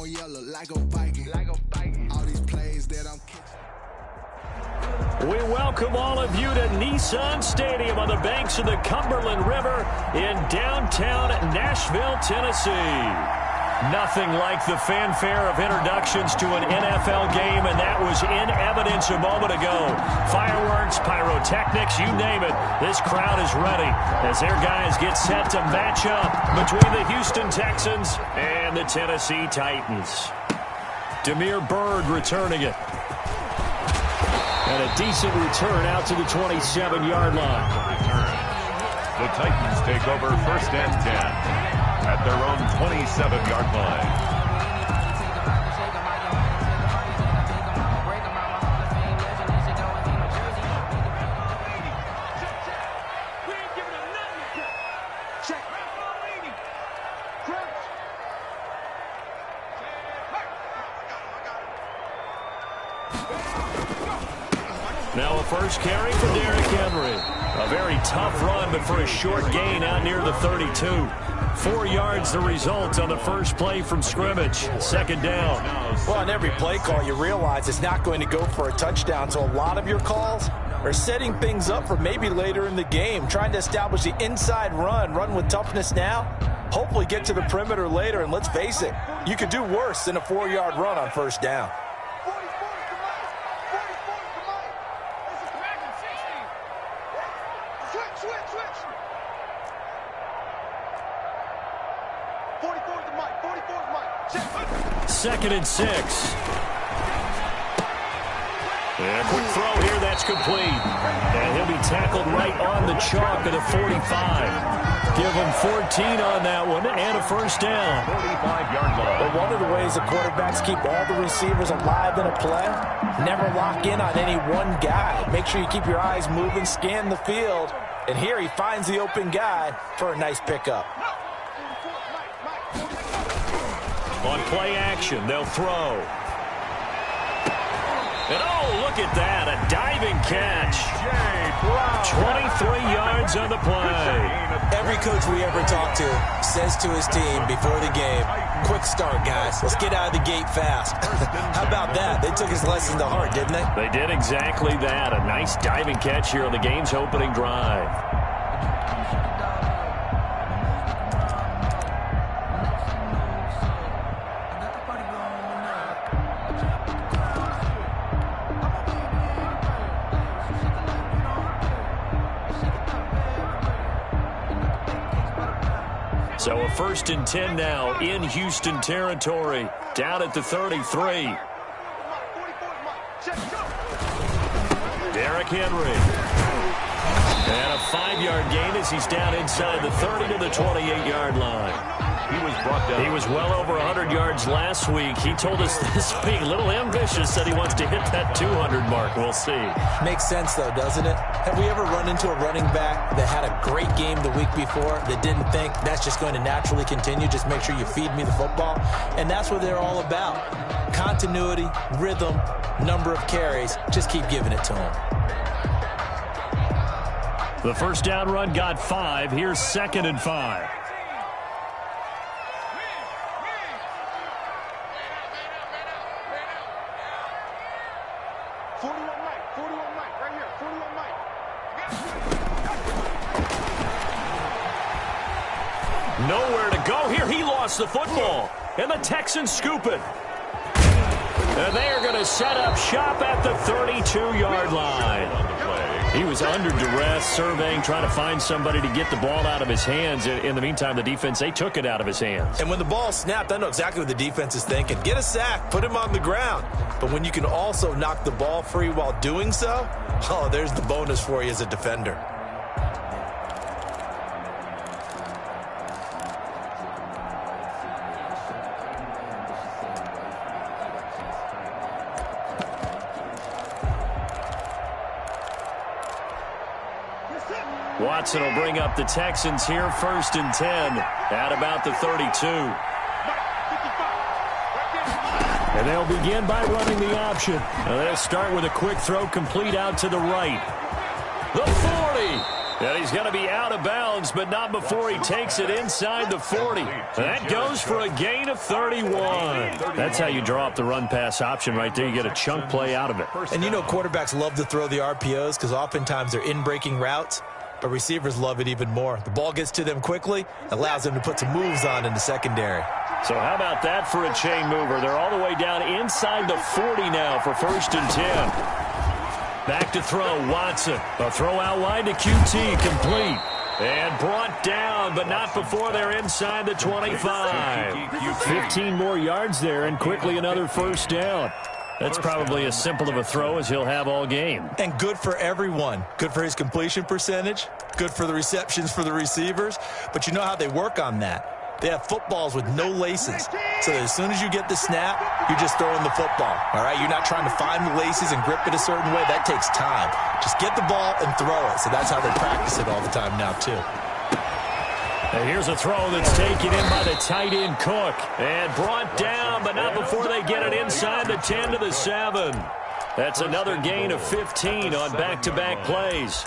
on yellow like a Viking. All these plays that I'm catching. We welcome all of you to Nissan Stadium on the banks of the Cumberland River in downtown Nashville, Tennessee. Nothing like the fanfare of introductions to an NFL game, and that was in evidence a moment ago. Fireworks, pyrotechnics, you name it. This crowd is ready as their guys get set to match up between the Houston Texans and the Tennessee Titans. Damiere Byrd returning it. And a decent return out to the 27-yard line. The Titans take over 1st and 10 at their own 27-yard line. Now a first carry for Derrick Henry. A very tough run, but for a short gain out near the 32. 4 yards the result on the first play from scrimmage. 2nd down. Well, on every play call, you realize it's not going to go for a touchdown, so a lot of your calls are setting things up for maybe later in the game, trying to establish the inside run with toughness now, hopefully get to the perimeter later, and let's face it, you could do worse than a 4-yard run on 1st down. Second and 6. And a quick throw here, that's complete. And he'll be tackled right on the chalk of the 45. Give him 14 on that one and a 1st down. 45-yard line. But one of the ways the quarterbacks keep all the receivers alive in a play, never lock in on any one guy. Make sure you keep your eyes moving, scan the field. And here he finds the open guy for a nice pickup. On play action, they'll throw. And oh, look at that, a diving catch. 23 yards on the play. Every coach we ever talk to says to his team before the game, quick start, guys. Let's get out of the gate fast. How about that? They took his lesson to heart, didn't they? They did exactly that. A nice diving catch here on the game's opening drive. So a 1st and 10 now in Houston territory, down at the 33. Derrick Henry. And a 5-yard gain as he's down inside the 30 to the 28-yard line. He was brought down. He was well over 100 yards last week. He told us this week, a little ambitious, said he wants to hit that 200 mark. We'll see. Makes sense, though, doesn't it? Have we ever run into a running back that had a great game the week before that didn't think that's just going to naturally continue? Just make sure you feed me the football. And that's what they're all about. Continuity, rhythm, number of carries. Just keep giving it to them. The 1st down run got 5. Here's 2nd and 5. Nowhere to go here. He lost the football. And the Texans scoop it. And they are going to set up shop at the 32-yard line. He was under duress, surveying, trying to find somebody to get the ball out of his hands. In the meantime, the defense, they took it out of his hands. And when the ball snapped, I know exactly what the defense is thinking. Get a sack, put him on the ground. But when you can also knock the ball free while doing so, oh, there's the bonus for you as a defender. Watson will bring up the Texans here, 1st and 10 at about the 32. And they'll begin by running the option. Now they'll start with a quick throw complete out to the right. The 40. And he's going to be out of bounds, but not before he takes it inside the 40. That goes for a gain of 31. That's how you draw up the run-pass option right there. You get a chunk play out of it. And you know quarterbacks love to throw the RPOs because oftentimes they're in-breaking routes, but receivers love it even more. The ball gets to them quickly, allows them to put some moves on in the secondary. So how about that for a chain mover? They're all the way down inside the 40 now for 1st and 10. Back to throw, Watson. A throw out wide to QT, complete. And brought down, but not before they're inside the 25. 15 more yards there, and quickly another 1st down. That's probably as simple of a throw as he'll have all game. And good for everyone. Good for his completion percentage. Good for the receptions for the receivers. But you know how they work on that. They have footballs with no laces. So that as soon as you get the snap, you're just throwing the football. All right? You're not trying to find the laces and grip it a certain way. That takes time. Just get the ball and throw it. So that's how they practice it all the time now, too. And here's a throw that's taken in by the tight end Cook. And brought down, but not before they get it inside the 10 to the 7. That's another gain of 15 on back-to-back plays.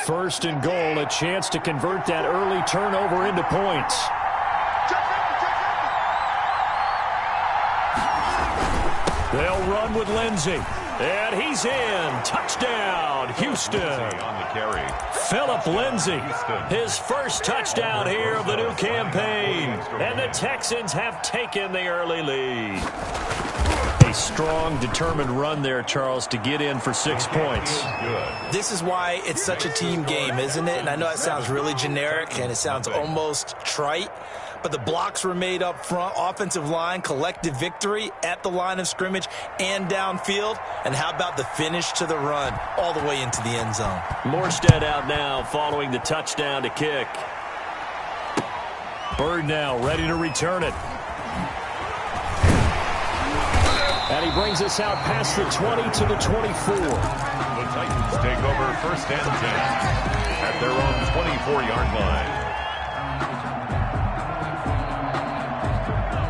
First and goal, a chance to convert that early turnover into points. They'll run with Lindsey. And he's in. Touchdown, Houston. On the carry. Phillip Lindsey, his first touchdown here of the new campaign. And the Texans have taken the early lead. A strong, determined run there, Charles, to get in for 6 points. This is why it's such a team game, isn't it? And I know that sounds really generic and it sounds almost trite, but the blocks were made up front, offensive line, collective victory at the line of scrimmage and downfield. And how about the finish to the run all the way into the end zone? Morstead out now following the touchdown to kick. Bird now ready to return it. And he brings us out past the 20 to the 24. The Titans take over 1st and 10 at their own 24-yard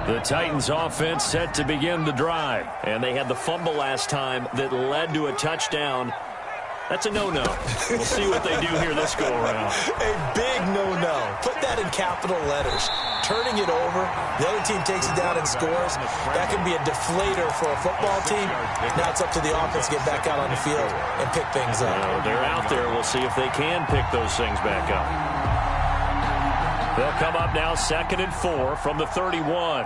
line. The Titans offense set to begin the drive. And they had the fumble last time that led to a touchdown. That's a no-no. We'll see what they do here this go-around. A big no-no. Put that in capital letters. Turning it over, the other team takes it down and scores. That can be a deflator for a football team. Now it's up to the offense to get back out on the field and pick things up. They're out there. We'll see if they can pick those things back up. They'll come up now 2nd and 4 from the 31.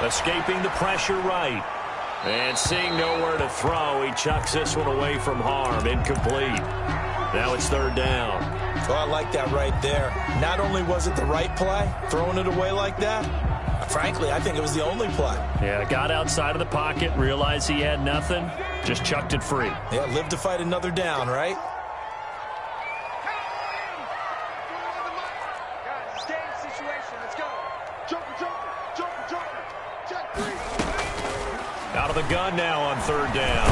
Escaping the pressure right. And seeing nowhere to throw, he chucks this one away from harm. Incomplete. Now it's 3rd down. Oh, I like that right there. Not only was it the right play, throwing it away like that, frankly, I think it was the only play. Yeah, got outside of the pocket, realized he had nothing, just chucked it free. Yeah, live to fight another down, right? Out of the gun now on 3rd down.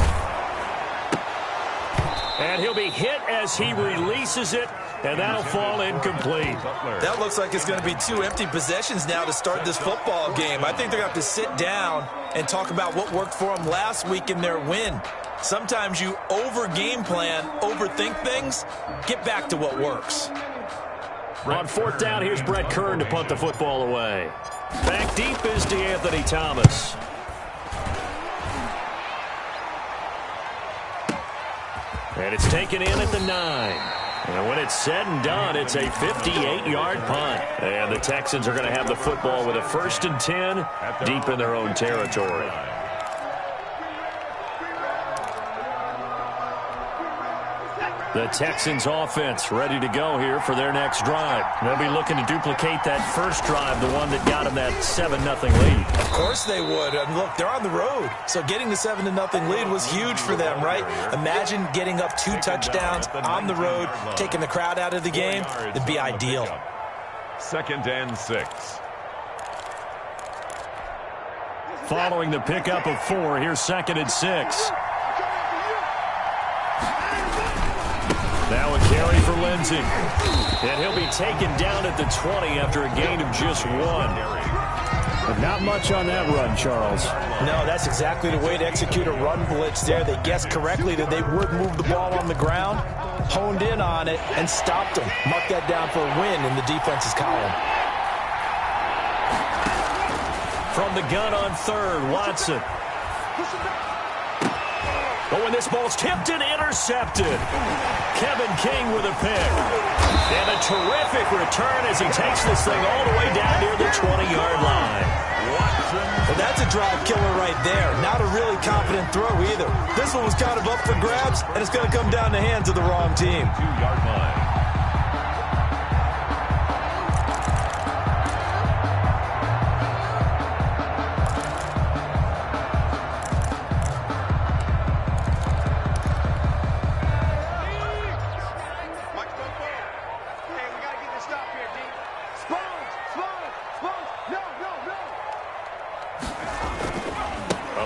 And he'll be hit as he releases it, and that'll fall incomplete. That looks like it's going to be 2 empty possessions now to start this football game. I think they're going to have to sit down and talk about what worked for them last week in their win. Sometimes you over-game plan, overthink things, get back to what works. On 4th down, here's Brett Kern to punt the football away. Back deep is DeAnthony Thomas. And it's taken in at the 9. And when it's said and done, it's a 58-yard punt. And the Texans are going to have the football with a 1st and 10 deep in their own territory. The Texans offense ready to go here for their next drive. They'll be looking to duplicate that first drive, the one that got them that 7-0 lead. Of course they would. And look, they're on the road. So getting the 7-0 lead was huge for them, right? Imagine getting up 2 touchdowns on the road, taking the crowd out of the game. It'd be ideal. 2nd and 6. Following the pickup of 4, here's 2nd and 6. Now a carry for Lindsey. And he'll be taken down at the 20 after a gain of just 1. But not much on that run, Charles. No, that's exactly the way to execute a run blitz there. They guessed correctly that they would move the ball on the ground, honed in on it, and stopped them. Mark that down for a win in the defense's column. From the gun on 3rd, Watson. Oh, and this ball's tipped and intercepted. Kevin King with a pick. And a terrific return as he takes this thing all the way down near the 20-yard line. Well, that's a drive killer right there. Not a really confident throw either. This one was kind of up for grabs, and it's going to come down the hands of the wrong team. 2-yard line.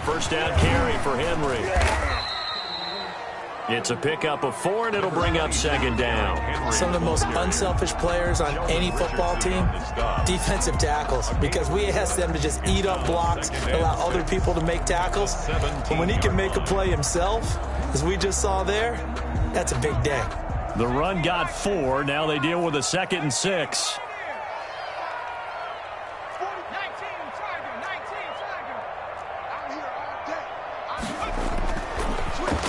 First down carry for Henry. It's a pickup of 4, and it'll bring up 2nd down. Some of the most unselfish players on any football team, defensive tackles, because we ask them to just eat up blocks, allow other people to make tackles. But when he can make a play himself, as we just saw there, that's a big day. The run got 4. Now they deal with a 2nd and 6.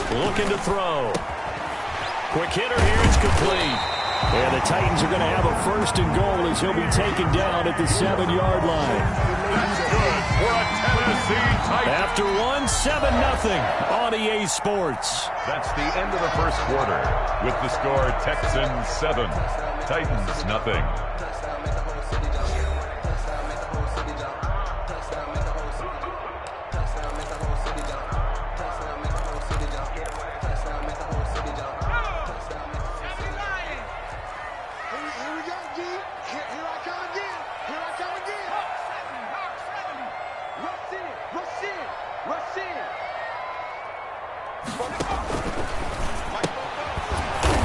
Looking to throw. Quick hitter here, it's complete. And the Titans are going to have a 1st and goal as he'll be taken down at the 7-yard line. That's good for a Tennessee Titan. After 1, 7-0 on EA Sports. That's the end of the first quarter with the score Texans 7, Titans nothing.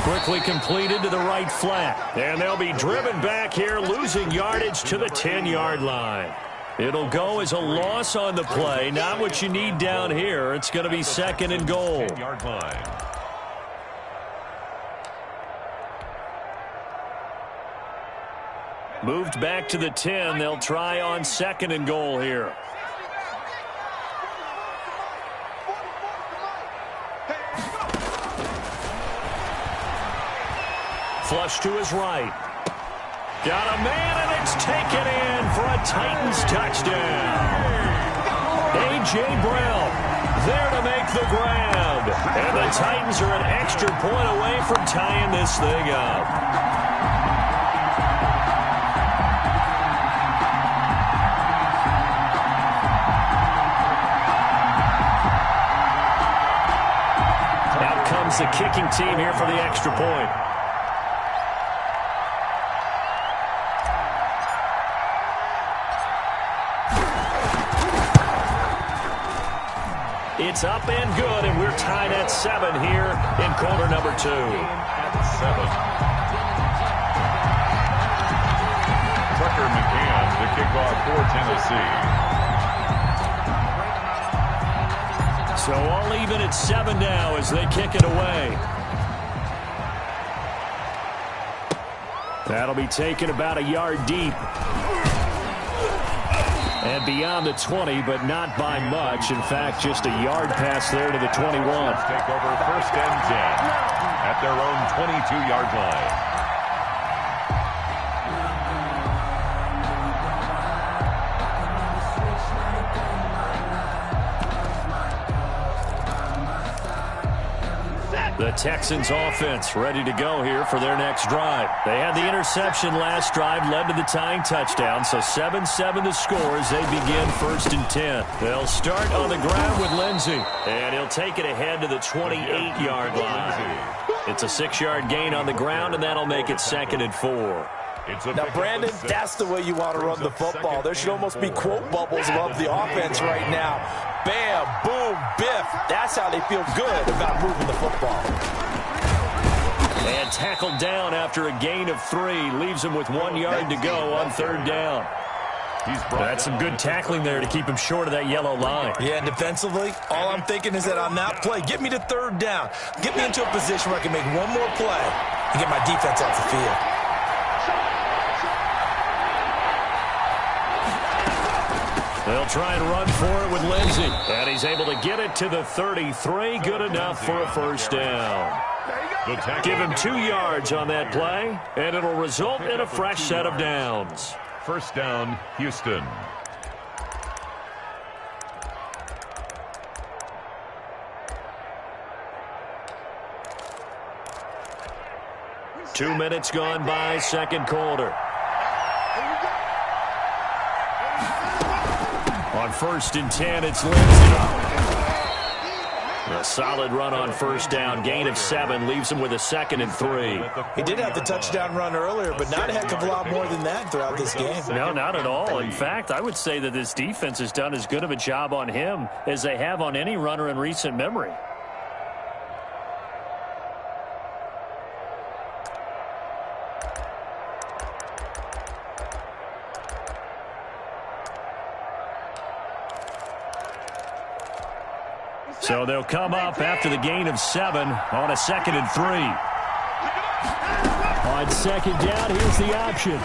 Quickly completed to the right flat. And they'll be driven back here, losing yardage to the 10-yard line. It'll go as a loss on the play. Not what you need down here. It's going to be 2nd and goal. 10-yard line. Moved back to the 10. They'll try on 2nd and goal here. Flush to his right. Got a man, and it's taken in for a Titans touchdown. A.J. Brown there to make the grab. And the Titans are an extra point away from tying this thing up. Out comes the kicking team here for the extra point. It's up and good, and we're tied at 7 here in quarter number 2. At 7. Tucker McCann, the kickoff for Tennessee. So all even at 7 now as they kick it away. That'll be taken about a yard deep. And beyond the 20, but not by much. In fact, just a yard pass there to the 21. Take over 1st and 10 at their own 22-yard line. The Texans offense ready to go here for their next drive. They had the interception last drive, led to the tying touchdown, so 7-7 the score as they begin 1st and 10. They'll start on the ground with Lindsey, and he'll take it ahead to the 28-yard line. It's a 6-yard gain on the ground, and that'll make it 2nd and 4. Now, Brandon, that's the way you want to run the football. There should almost be quote bubbles above the offense right now. Bam, boom, biff. That's how they feel good about moving the football. And tackled down after a gain of 3. Leaves him with 1 yard to go on 3rd down. That's some good tackling there to keep him short of that yellow line. Yeah, and defensively, all I'm thinking is that on that play, get me to 3rd down. Get me into a position where I can make one more play and get my defense off the field. They'll try and run for it with Lindsey. And he's able to get it to the 33. Good enough for a 1st down. Give him 2 yards on that play, and it'll result in a fresh set of downs. 1st down, Houston. Two minutes gone by, 2nd quarter. On 1st and 10, it's Lindsey. A solid run on 1st down. Gain of 7 leaves him with a 2nd and 3. He did have the touchdown run earlier, but not a heck of a lot more than that throughout this game. No, not at all. In fact, I would say that this defense has done as good of a job on him as they have on any runner in recent memory. So they'll come up after the gain of 7 on a 2nd and 3. On 2nd down, here's the option.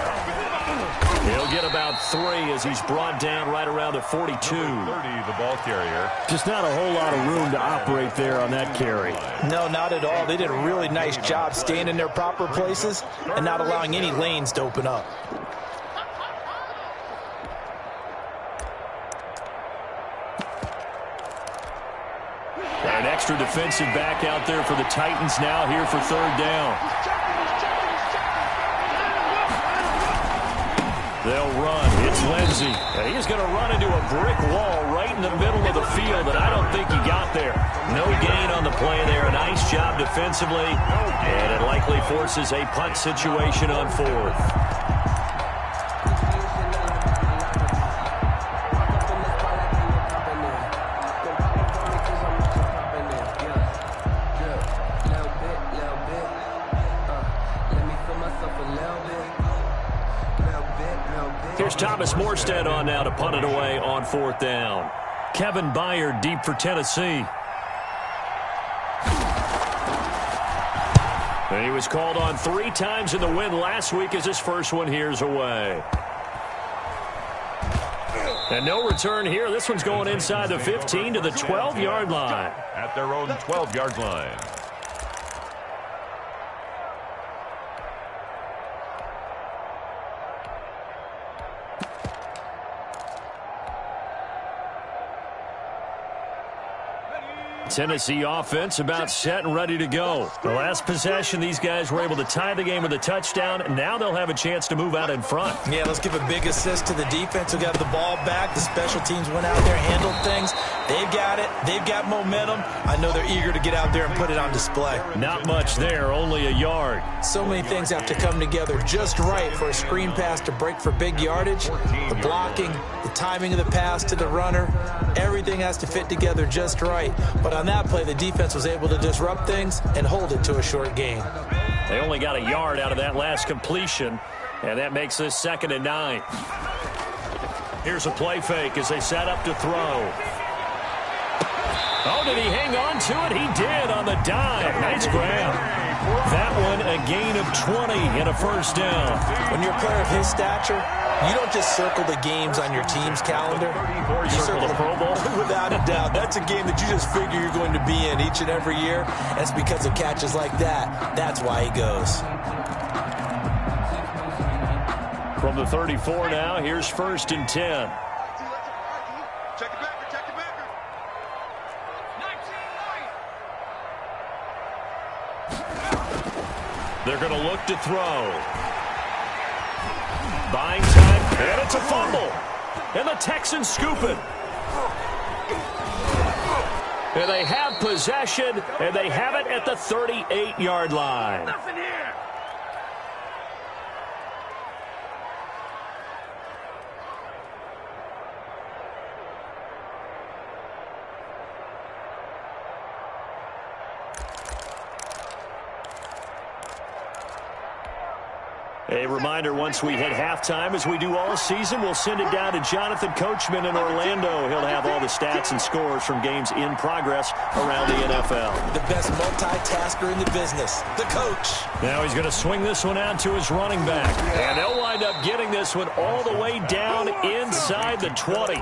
He'll get about 3 as he's brought down right around the 42. 30, the ball carrier. Just not a whole lot of room to operate there on that carry. No, not at all. They did a really nice job staying in their proper places and not allowing any lanes to open up. An extra defensive back out there for the Titans now here for 3rd down. They'll run. It's Lindsey. And he's going to run into a brick wall right in the middle of the field, and I don't think he got there. No gain on the play there. A nice job defensively, and it likely forces a punt situation on 4th. Here's Thomas Morstead on now to punt it away on 4th down. Kevin Byard deep for Tennessee. And he was called on 3 times in the win last week as his first one here's away. And no return here. This one's going inside the 15 to the 12-yard line. At their own 12-yard line. Tennessee offense about set and ready to go. The last possession, these guys were able to tie the game with a touchdown. Now they'll have a chance to move out in front. Yeah, let's give a big assist to the defense who got the ball back. The special teams went out there, handled things. They've got it. They've got momentum. I know they're eager to get out there and put it on display. Not much there, only a yard. So many things have to come together just right for a screen pass to break for big yardage. The blocking, the timing of the pass to the runner, everything has to fit together just right. But on that play, the defense was able to disrupt things and hold it to a short gain. They only got a yard out of that last completion, and that makes this 2nd and 9. Here's a play fake as they set up to throw. Oh, did he hang on to it? He did on the dive. Nice grab. That one a gain of 20 and a 1st down. When you're a player of his stature, you don't just circle the games on your team's calendar. You circle the Pro Bowl. Without a doubt. That's a game that you just figure you're going to be in each and every year. And it's because of catches like that. That's why he goes. From the 34 now, here's 1st and 10. They're going to look to throw. Buying time, and it's a fumble. And the Texans scoop it. And they have possession, and they have it at the 38-yard line. Nothing here. A reminder, once we hit halftime, as we do all season, we'll send it down to Jonathan Coachman in Orlando. He'll have all the stats and scores from games in progress around the NFL. The best multitasker in the business, the coach. Now he's going to swing this one out to his running back. And they'll wind up getting this one all the way down inside the 20.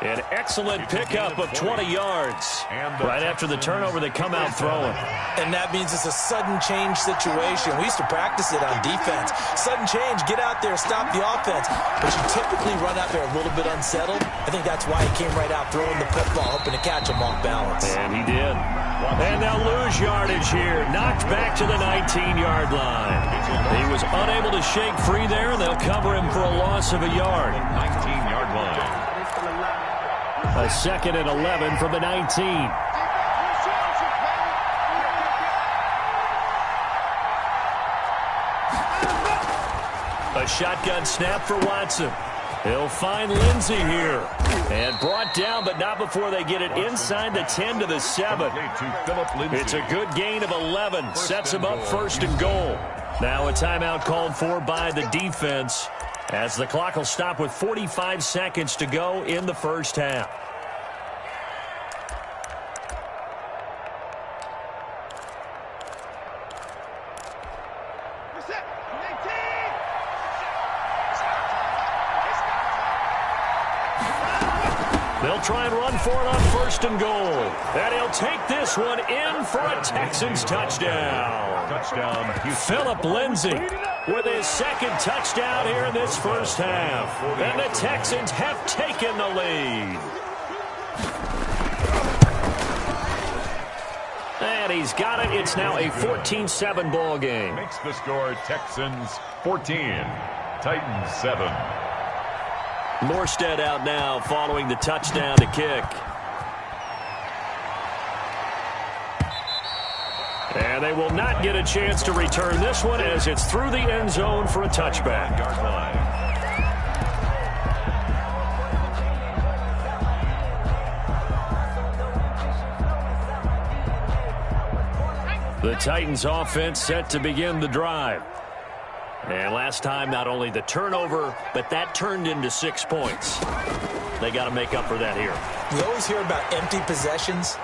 An excellent pickup of 20 yards. Right after the turnover, they come out throwing. And that means it's a sudden change situation. We used to practice it on defense. Sudden change, get out there, stop the offense. But you typically run out there a little bit unsettled. I think that's why he came right out throwing the football, hoping to catch him off balance. And he did. And they'll lose yardage here. Knocked back to the 19-yard line. He was unable to shake free there, and they'll cover him for a loss of a yard. 19-yard line. A 2nd and 11 from the 19. A shotgun snap for Watson. He'll find Lindsey here. And brought down, but not before they get it inside the 10 to the 7. It's a good gain of 11. Sets him up 1st and goal. Now a timeout called for by the defense, as the clock will stop with 45 seconds to go in the first half. They'll try and run for it on 1st and goal. And he'll take this one in for a Texans touchdown. Phillip Lindsay with his 2nd touchdown here in this first half. And the Texans have taken the lead. And he's got it. It's now a 14-7 ball game. Makes the score Texans 14, Titans 7. Morstead out now following the touchdown to kick. And they will not get a chance to return this one, as it's through the end zone for a touchback. Yard line. The Titans offense set to begin the drive. And last time, not only the turnover, but that turned into 6 points. They got to make up for that here. We always hear about empty possessions,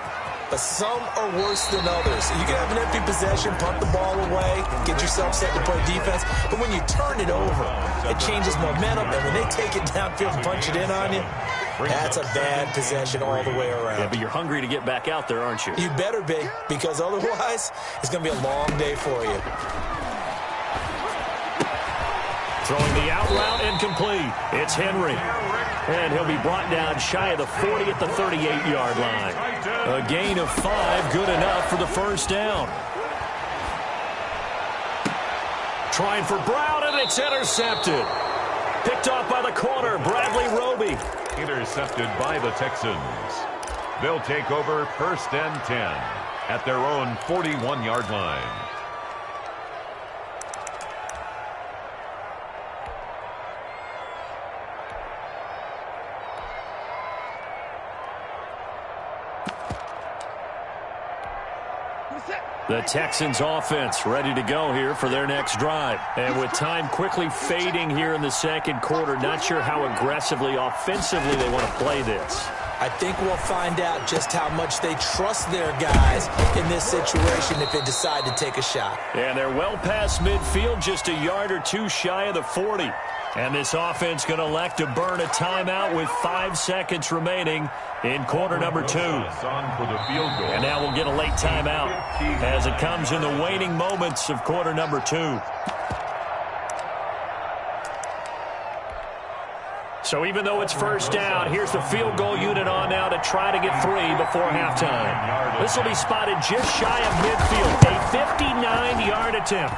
but some are worse than others. You can have an empty possession, punt the ball away, get yourself set to play defense, but when you turn it over, it changes momentum, and when they take it downfield and punch it in on you, that's a bad possession all the way around. Yeah, but you're hungry to get back out there, aren't you? You better be, because otherwise, it's going to be a long day for you. Throwing the out route incomplete. It's Henry. And he'll be brought down shy of the 40 at the 38-yard line. A gain of 5, good enough for the first down. Trying for Brown, and it's intercepted. Picked off by the corner, Bradley Roby. Intercepted by the Texans. They'll take over 1st and 10 at their own 41-yard line. The Texans offense ready to go here for their next drive. And with time quickly fading here in the 2nd quarter, not sure how aggressively, offensively they want to play this. I think we'll find out just how much they trust their guys in this situation if they decide to take a shot. And they're well past midfield, just a yard or 2 shy of the 40. And this offense going to elect to burn a timeout with 5 seconds remaining in quarter number 2. And now we'll get a late timeout as it comes in the waning moments of quarter number 2. So even though it's first down, here's the field goal unit on now to try to get 3 before halftime. This will be spotted just shy of midfield, a 59-yard attempt.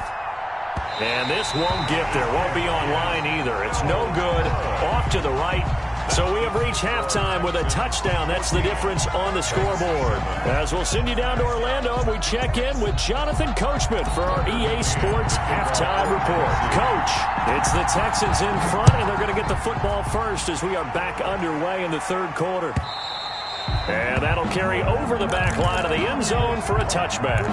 And this won't get there, won't be on line either. It's no good, off to the right. So we have reached halftime with a touchdown. That's the difference on the scoreboard. As we'll send you down to Orlando, we check in with Jonathan Coachman for our EA Sports Halftime Report. Coach, it's the Texans in front, and they're going to get the football first as we are back underway in the third quarter. And that'll carry over the back line of the end zone for a touchback.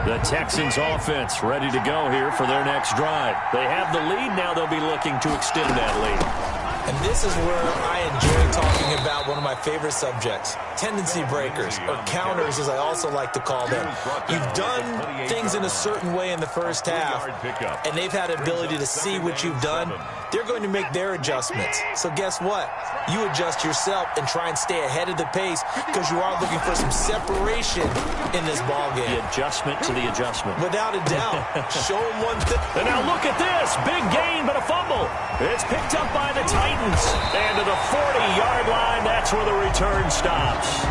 The Texans offense ready to go here for their next drive. They have the lead. Now they'll be looking to extend that lead. And this is where I enjoy talking about one of my favorite subjects, tendency breakers, or counters as I also like to call them. You've done things in a certain way in the first half, and they've had the ability to see what you've done. They're going to make their adjustments. So guess what? You adjust yourself and try and stay ahead of the pace because you are looking for some separation in this ballgame. The adjustment to the adjustment. Without a doubt. Show them one thing. And now look at this. Big gain, but a fumble. It's picked up by the Titans. And to the 40-yard line, that's where the return stops.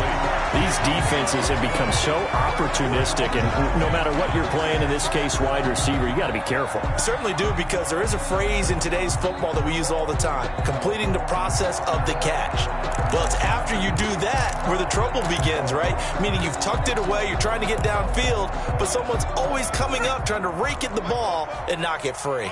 These defenses have become so opportunistic, and no matter what you're playing, in this case, wide receiver, you got to be careful. Certainly do, because there is a phrase in today's football that we use all the time, completing the process of the catch. Well, it's after you do that where the trouble begins, right? Meaning you've tucked it away, you're trying to get downfield, but someone's always coming up trying to rake at the ball and knock it free.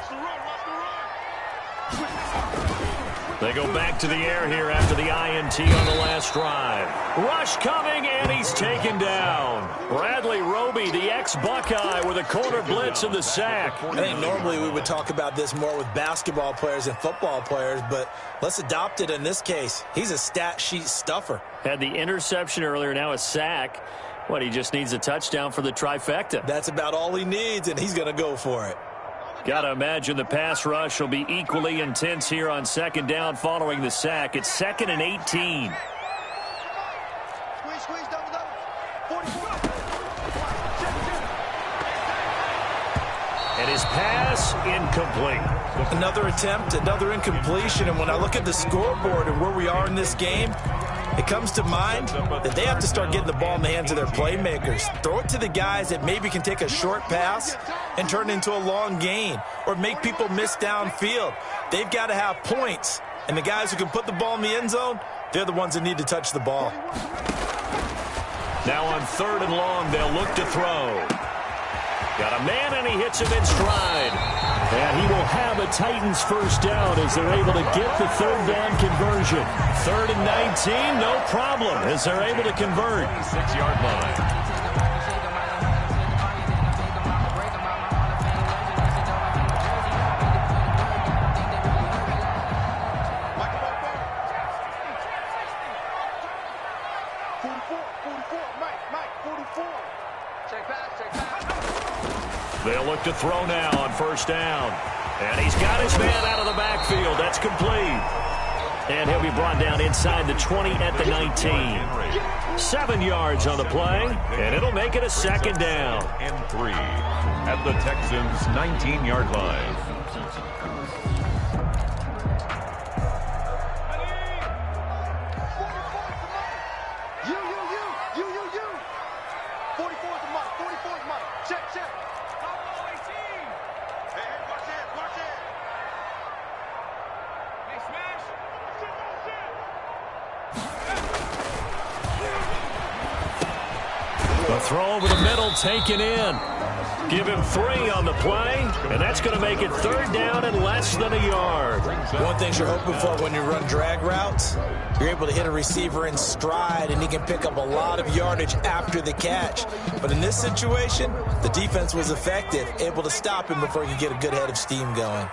They go back to the air here after the INT on the last drive. Rush coming, and he's taken down. Bradley Roby, the ex-Buckeye, with a corner blitz and the sack. I think normally we would talk about this more with basketball players and football players, but let's adopt it in this case. He's a stat sheet stuffer. Had the interception earlier, now a sack. What, he just needs a touchdown for the trifecta. That's about all he needs, and he's going to go for it. Got to imagine the pass rush will be equally intense here on second down following the sack. It's 2nd and 18. And his pass incomplete. Another attempt, another incompletion. And when I look at the scoreboard and where we are in this game, it comes to mind that they have to start getting the ball in the hands of their playmakers. Throw it to the guys that maybe can take a short pass and turn it into a long gain or make people miss downfield. They've got to have points. And the guys who can put the ball in the end zone, they're the ones that need to touch the ball. Now on 3rd and long, they'll look to throw. Got a man, and he hits him in stride. And he will have a Titans first down as they're able to get the 3rd down conversion. 3rd and 19, no problem, as they're able to convert. 6-yard line. They'll look to throw now on 1st down. And he's got his man out of the backfield. That's complete. And he'll be brought down inside the 20 at the 19. 7 yards on the play, and it'll make it a 2nd down. And 3 at the Texans' 19-yard line. The throw over the middle taken in. Give him 3 on the play, and that's going to make it 3rd down and less than a yard. One thing you're hoping for when you run drag routes, you're able to hit a receiver in stride, and he can pick up a lot of yardage after the catch. But in this situation, the defense was effective, able to stop him before he could get a good head of steam going.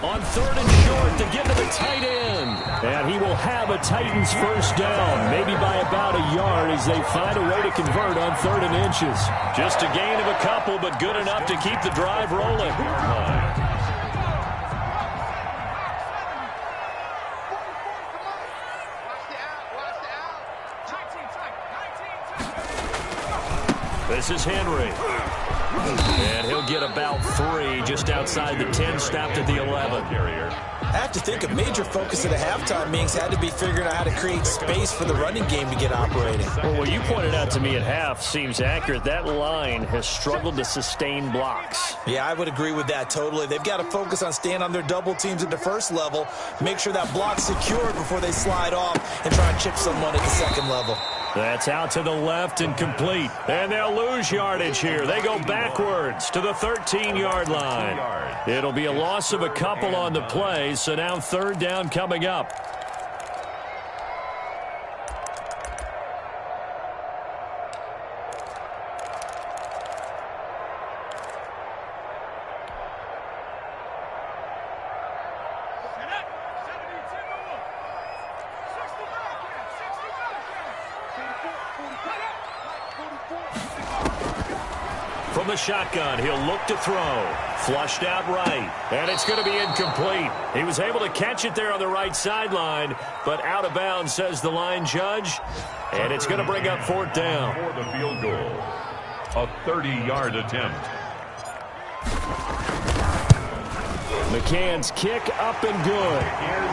On 3rd and short to get to the tight end. And he will have a Titans first down, maybe by about a yard as they find a way to convert on 3rd and inches. Just a gain of a couple, but good enough to keep the drive rolling. The This is Henry. And he'll get about 3 just outside the 10, stopped at the 11. I have to think a major focus of the halftime meetings had to be figuring out how to create space for the running game to get operating. Well, what you pointed out to me at half seems accurate. That line has struggled to sustain blocks. Yeah, I would agree with that totally. They've got to focus on staying on their double teams at the first level, make sure that block's secured before they slide off and try and chip someone at the second level. That's out to the left and complete. And they'll lose yardage here. They go backwards to the 13-yard line. It'll be a loss of a couple on the play, so now 3rd down coming up. From the shotgun, he'll look to throw. Flushed out right, and it's going to be incomplete. He was able to catch it there on the right sideline, but out of bounds, says the line judge. And it's going to bring up 4th down. For the field goal, a 30-yard attempt. McCann's kick up and good.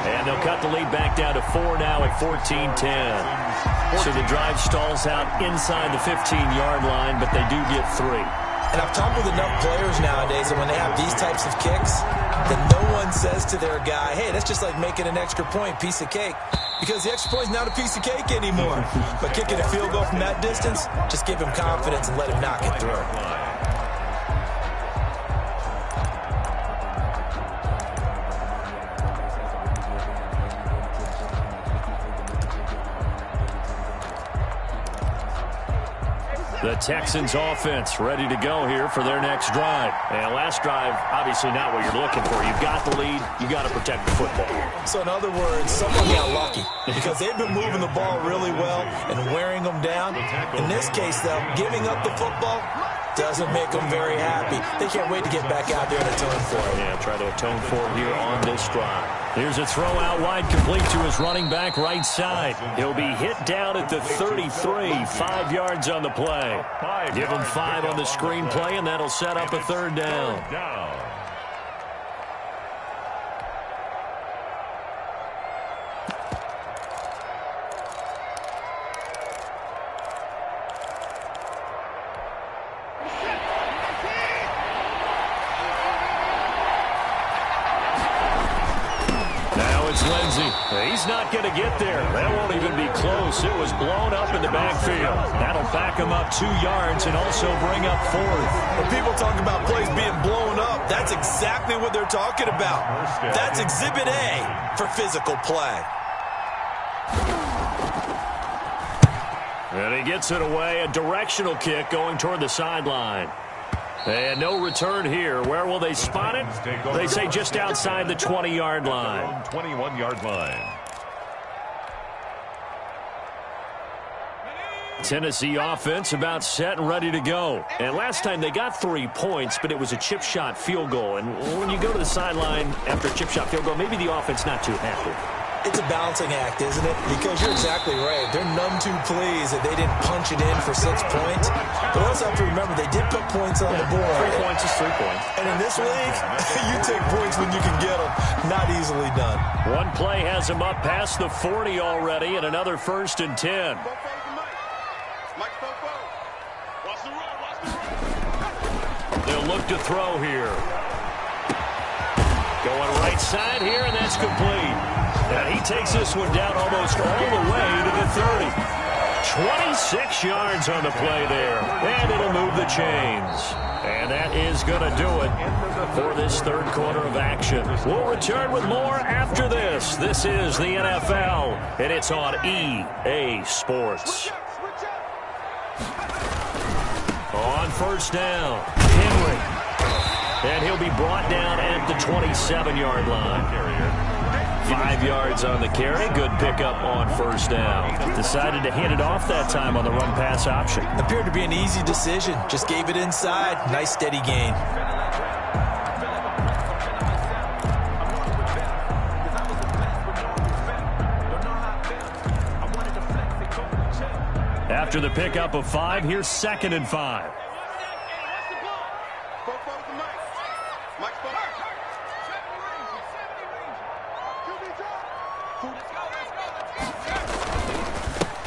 And they'll cut the lead back down to 4 now at 14-10. So the drive stalls out inside the 15-yard line, but they do get 3. And I've talked with enough players nowadays that when they have these types of kicks, that no one says to their guy, hey, that's just like making an extra point, piece of cake. Because the extra point is not a piece of cake anymore. But kicking a field goal from that distance, just give him confidence and let him knock it through. The Texans offense ready to go here for their next drive. And last drive, obviously not what you're looking for. You've got the lead. You've got to protect the football. So in other words, someone got lucky because they've been moving the ball really well and wearing them down. In this case, though, giving up the football doesn't make them very happy. They can't wait to get back out there and atone for it. Yeah, try to atone for it here on this drive. Here's a throw out wide, complete to his running back right side. He'll be hit down at the 33, 5 yards on the play. Give him 5 on the screenplay, and that'll set up a 3rd down. He's not going to get there. That won't even be close. It was blown up in the backfield. That'll back him up 2 yards and also bring up 4th. When people talk about plays being blown up, that's exactly what they're talking about. That's Exhibit A for physical play. And he gets it away. A directional kick going toward the sideline. And no return here. Where will they spot it? They say just outside the 20-yard line. 21-yard line. Tennessee offense about set and ready to go. And last time they got 3 points, but it was a chip shot field goal. And when you go to the sideline after a chip shot field goal, maybe the offense not too happy. It's a balancing act, isn't it? Because you're exactly right. They're none too pleased that they didn't punch it in for 6 points. But also have to remember, they did put points on the board. 3 points is 3 points. And in this league, you take points when you can get them. Not easily done. One play has them up past the 40 already, and another 1st and 10. They'll look to throw here. Going right side here, and that's complete. And he takes this one down almost all the way to the 30. 26 yards on the play there. And it'll move the chains. And that is going to do it for this 3rd quarter of action. We'll return with more after this. This is the NFL, and it's on EA Sports. On 1st down, Henry. And he'll be brought down at the 27-yard line. 5 yards on the carry. Good pickup on 1st down. Decided to hand it off that time on the run-pass option. Appeared to be an easy decision. Just gave it inside. Nice steady gain. After the pickup of 5, here's 2nd and 5.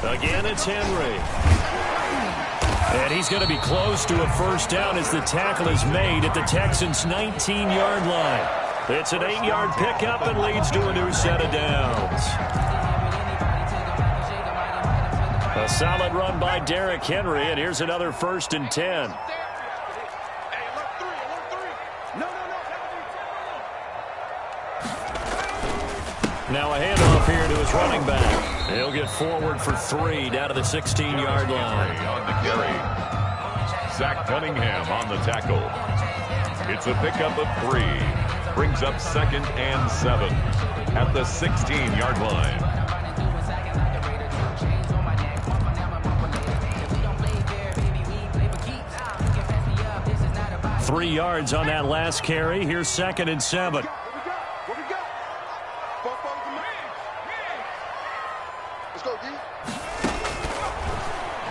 Again, it's Henry. And he's going to be close to a first down as the tackle is made at the Texans' 19-yard line. It's an 8-yard pickup and leads to a new set of downs. A solid run by Derrick Henry, and here's another 1st and 10. Now a handoff here to his running back. He'll get forward for 3 down to the 16-yard line. On the carry. Zach Cunningham on the tackle. It's a pickup of 3. Brings up 2nd and 7 at the 16-yard line. Three yards on that last carry. Here's 2nd and 7.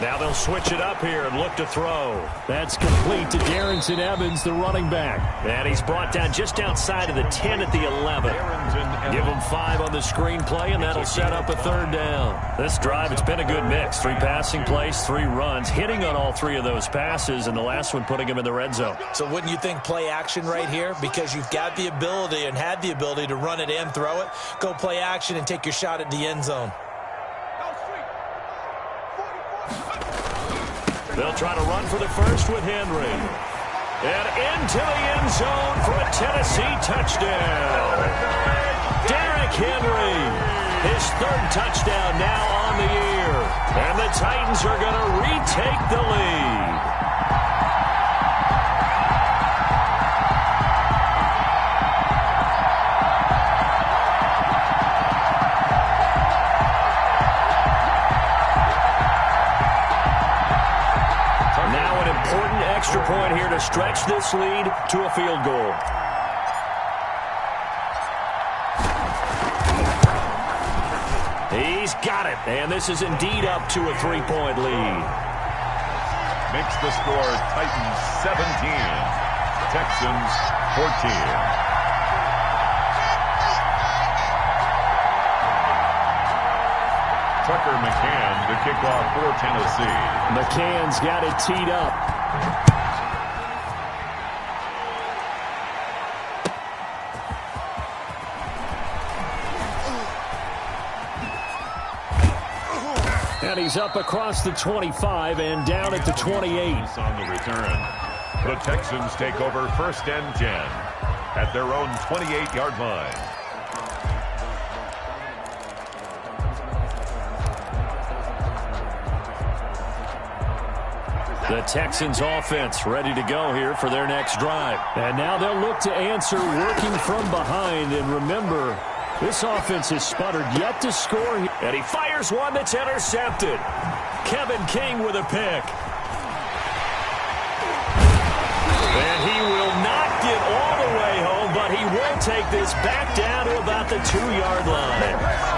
Now they'll switch it up here and look to throw. That's complete to Darrington Evans, the running back. And he's brought down just outside of the 10 at the 11. Give him 5 on the screenplay, and that'll set up a 3rd down. This drive, it's been a good mix. 3 passing plays, 3 runs, hitting on all 3 of those passes, and the last one putting him in the red zone. So wouldn't you think play action right here? Because you've got the ability and had the ability to run it and throw it. Go play action and take your shot at the end zone. They'll try to run for the first with Henry. And into the end zone for a Tennessee touchdown. Derrick Henry, his 3rd touchdown now on the year. And the Titans are going to retake the lead. Extra point here to stretch this lead to a field goal. He's got it, and this is indeed up to a 3-point lead. Makes the score Titans 17, Texans 14. Tucker McCann to kick off for Tennessee. McCann's got it teed up. And he's up across the 25 and down at the 28. On the return. The Texans take over 1st and 10 at their own 28-yard line. The Texans offense ready to go here for their next drive. And now they'll look to answer working from behind. And remember, this offense has sputtered yet to score. And he fires one that's intercepted. Kevin King with a pick. And he will not get all the way home, but he will take this back down to about the 2-yard line.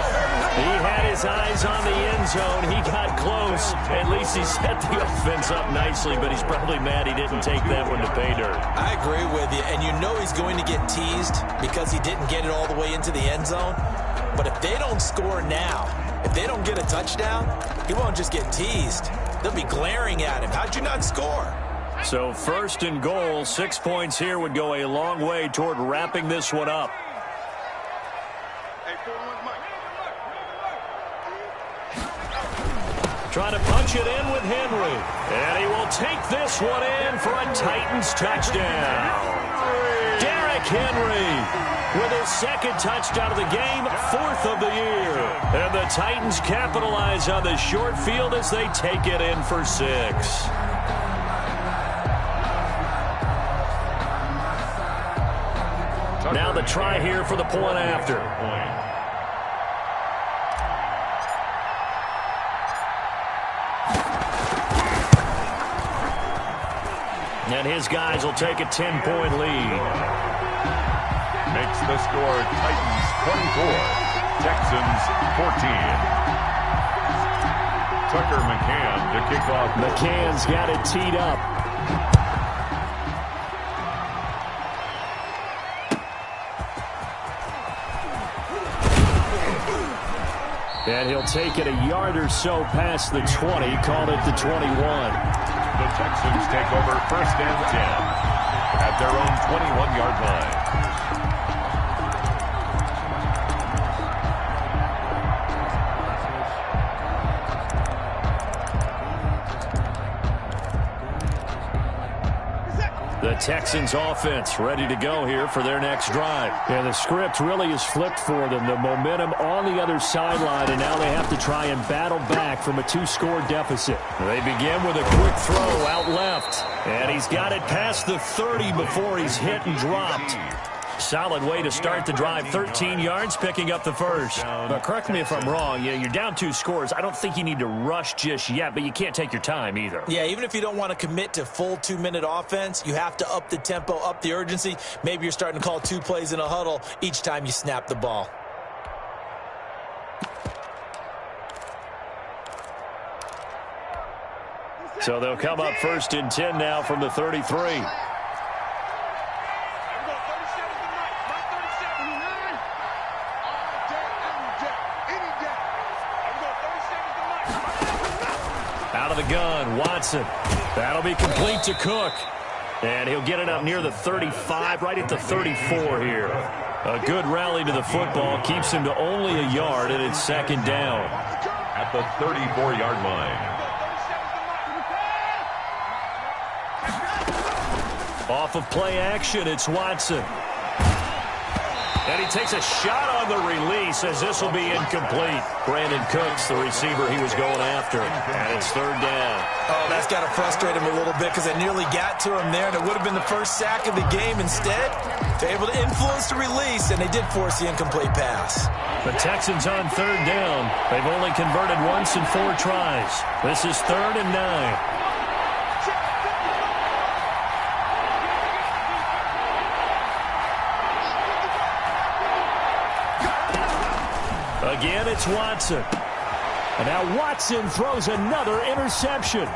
He had his eyes on the end zone. He got close. At least he set the offense up nicely, but he's probably mad he didn't take that one to pay dirt. I agree with you, and you know he's going to get teased because he didn't get it all the way into the end zone. But if they don't score now, if they don't get a touchdown, he won't just get teased. They'll be glaring at him. How'd you not score? So 1st and goal, 6 points here would go a long way toward wrapping this one up. Trying to punch it in with Henry. And he will take this one in for a Titans touchdown. Derrick Henry with his 2nd touchdown of the game, 4th of the year. And the Titans capitalize on the short field as they take it in for 6. Now the try here for the point after. And his guys will take a 10-point lead. Makes the score Titans 24, Texans 14. Tucker McCann to kick off. McCann's got it teed up. And he'll take it a yard or so past the 20, called it the 21. The Texans take over 1st and 10 at their own 21-yard line. The Texans offense ready to go here for their next drive. Yeah, the script really is flipped for them. The momentum on the other sideline, and now they have to try and battle back from a 2-score deficit. They begin with a quick throw out left, and he's got it past the 30 before he's hit and dropped. Solid way to start the drive. 13 yards, picking up the first. But correct me if I'm wrong. Yeah, you're down 2 scores. I don't think you need to rush just yet, but you can't take your time either. Yeah, even if you don't want to commit to full 2-minute offense, you have to up the tempo, up the urgency. Maybe you're starting to call 2 plays in a huddle each time you snap the ball. So they'll come up 1st and 10 now from the 33. Out of the gun, Watson. That'll be complete to Cook. And he'll get it up near the 35, right at the 34 here. A good rally to the football, keeps him to only a yard, and it's 2nd down. At the 34-yard line. Off of play action, it's Watson. And he takes a shot on the release as this will be incomplete. Brandon Cooks, the receiver he was going after. And it's 3rd down. Oh, that's got to frustrate him a little bit because they nearly got to him there, and it would have been the first sack of the game. Instead, they're able to influence the release, and they did force the incomplete pass. The Texans on 3rd down. They've only converted once in 4 tries. This is 3rd and 9. Again, it's Watson. And now Watson throws another interception.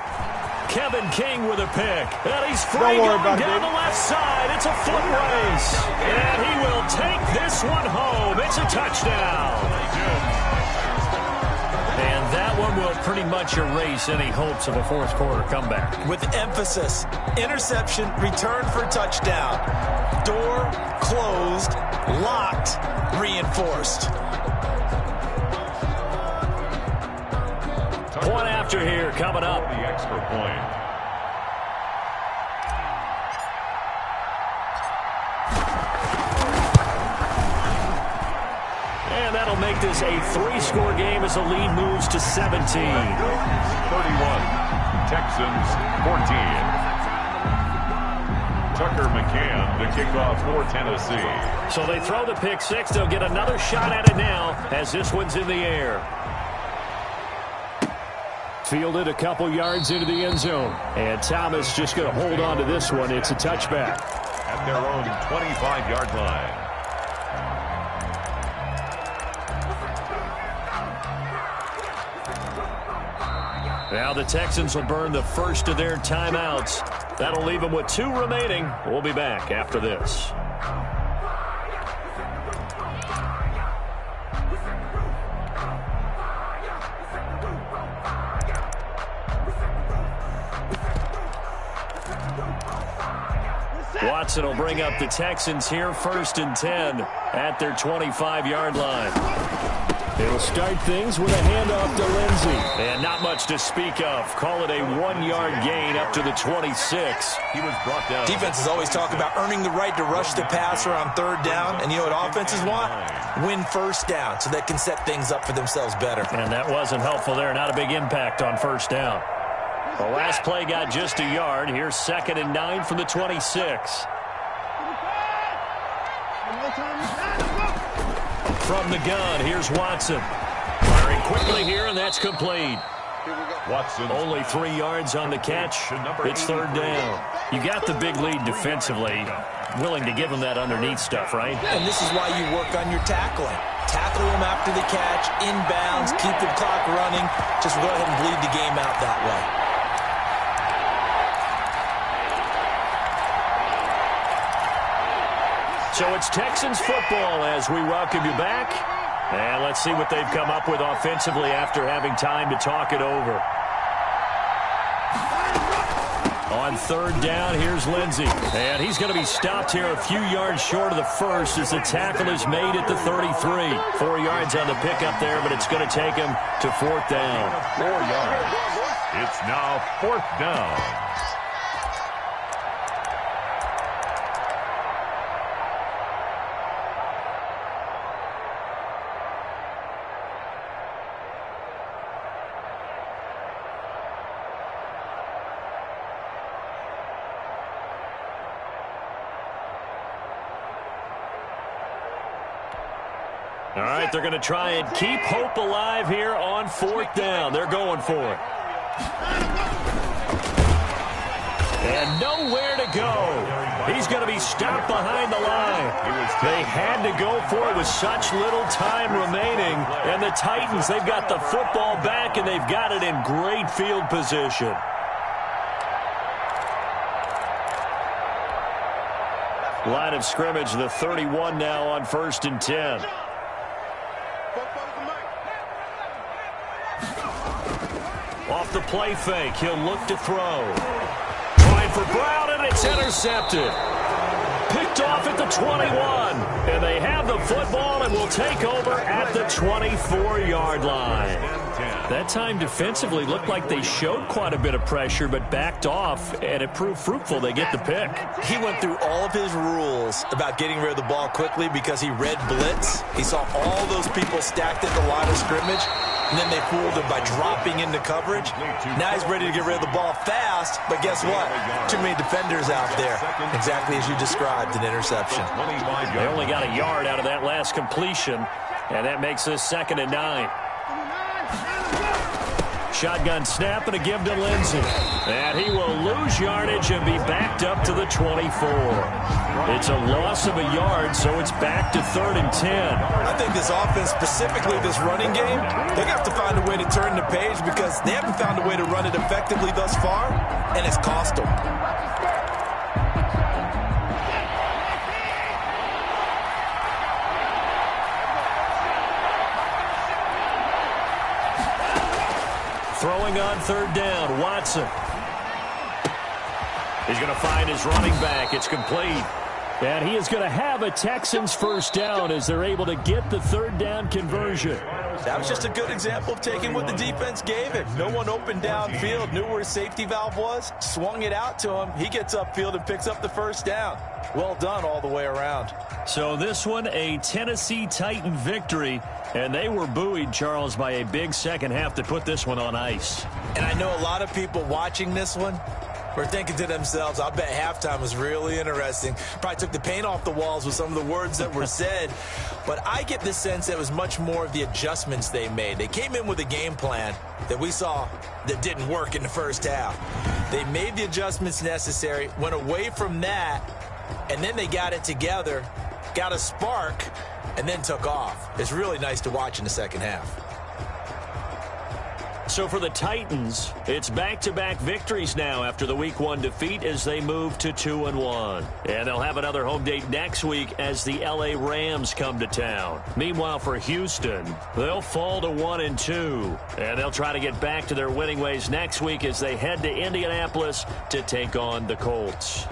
Kevin King with a pick. And he's free going down the left side. It's a foot race. And he will take this one home. It's a touchdown. And that one will pretty much erase any hopes of a 4th quarter comeback. With emphasis, interception, return for touchdown. Door closed, locked, reinforced. Point after here coming up. The extra point. And that'll make this a 3-score game as the lead moves to 17. 31. Texans 14. Tucker McCann to kick off for Tennessee. So they throw the pick 6. They'll get another shot at it now as this one's in the air. Fielded a couple yards into the end zone. And Thomas just going to hold on to this one. It's a touchback. At their own 25-yard line. Now the Texans will burn the first of their timeouts. That'll leave them with 2 remaining. We'll be back after this. Watson will bring up the Texans here 1st and 10 at their 25-yard line. It'll start things with a handoff to Lindsey. And not much to speak of. Call it a 1-yard gain up to the 26. He was brought down. Defenses always talk about earning the right to rush the passer on 3rd down. And you know what offenses want? Win 1st down so they can set things up for themselves better. And that wasn't helpful there. Not a big impact on 1st down. The last play got just a yard. Here's 2nd and 9 from the 26. From the gun, here's Watson. Firing quickly here, and that's complete. Watson. Only 3 yards on the catch. It's 3rd down. You got the big lead defensively. Willing to give them that underneath stuff, right? And this is why you work on your tackling. Tackle them after the catch, inbounds, keep the clock running. Just go ahead and bleed the game out that way. So it's Texans football as we welcome you back. And let's see what they've come up with offensively after having time to talk it over. On third down, here's Lindsey. And he's going to be stopped here a few yards short of the first as the tackle is made at the 33. 4 yards on the pickup there, but it's going to take him to fourth down. 4 yards. It's now fourth down. All right, they're going to try and keep hope alive here on fourth down. They're going for it. And nowhere to go. He's going to be stopped behind the line. They had to go for it with such little time remaining. And the Titans, they've got the football back, and they've got it in great field position. Line of scrimmage, the 31 now on 1st and 10. Off the play fake, he'll look to throw. Trying for Brown, and it's intercepted. Picked off at the 21. And they have the football and will take over at the 24-yard line. That time defensively looked like they showed quite a bit of pressure but backed off, and it proved fruitful. They get the pick. He went through all of his rules about getting rid of the ball quickly because he read blitz. He saw all those people stacked at the line of scrimmage, and then they fooled him by dropping into coverage. Now he's ready to get rid of the ball fast, but guess what? Too many defenders out there. Exactly as you described, an interception. They only got a yard out of that last completion, and that makes this 2nd and 9. Shotgun snap and a give to Lindsey. And he will lose yardage and be backed up to the 24. It's a loss of a yard, so it's back to 3rd and 10. I think this offense, specifically this running game, they're going to have to find a way to turn the page because they haven't found a way to run it effectively thus far, and it's cost them. Throwing on 3rd down, Watson. He's going to find his running back. It's complete. And he is going to have a Texans first down as they're able to get the 3rd down conversion. That was just a good example of taking what the defense gave him. No one open downfield, knew where his safety valve was, swung it out to him. He gets upfield and picks up the first down. Well done all the way around. So this one, a Tennessee Titan victory. And they were buoyed, Charles, by a big second half to put this one on ice. And I know a lot of people watching this one were thinking to themselves, I bet halftime was really interesting. Probably took the paint off the walls with some of the words that were said. But I get the sense that it was much more of the adjustments they made. They came in with a game plan that we saw that didn't work in the first half. They made the adjustments necessary, went away from that, and then they got it together, got a spark, and then took off. It's really nice to watch in the second half. So for the Titans, it's back-to-back victories now after the Week 1 defeat as they move to 2-1. And they'll have another home date next week as the L.A. Rams come to town. Meanwhile, for Houston, they'll fall to 1-2. And they'll try to get back to their winning ways next week as they head to Indianapolis to take on the Colts.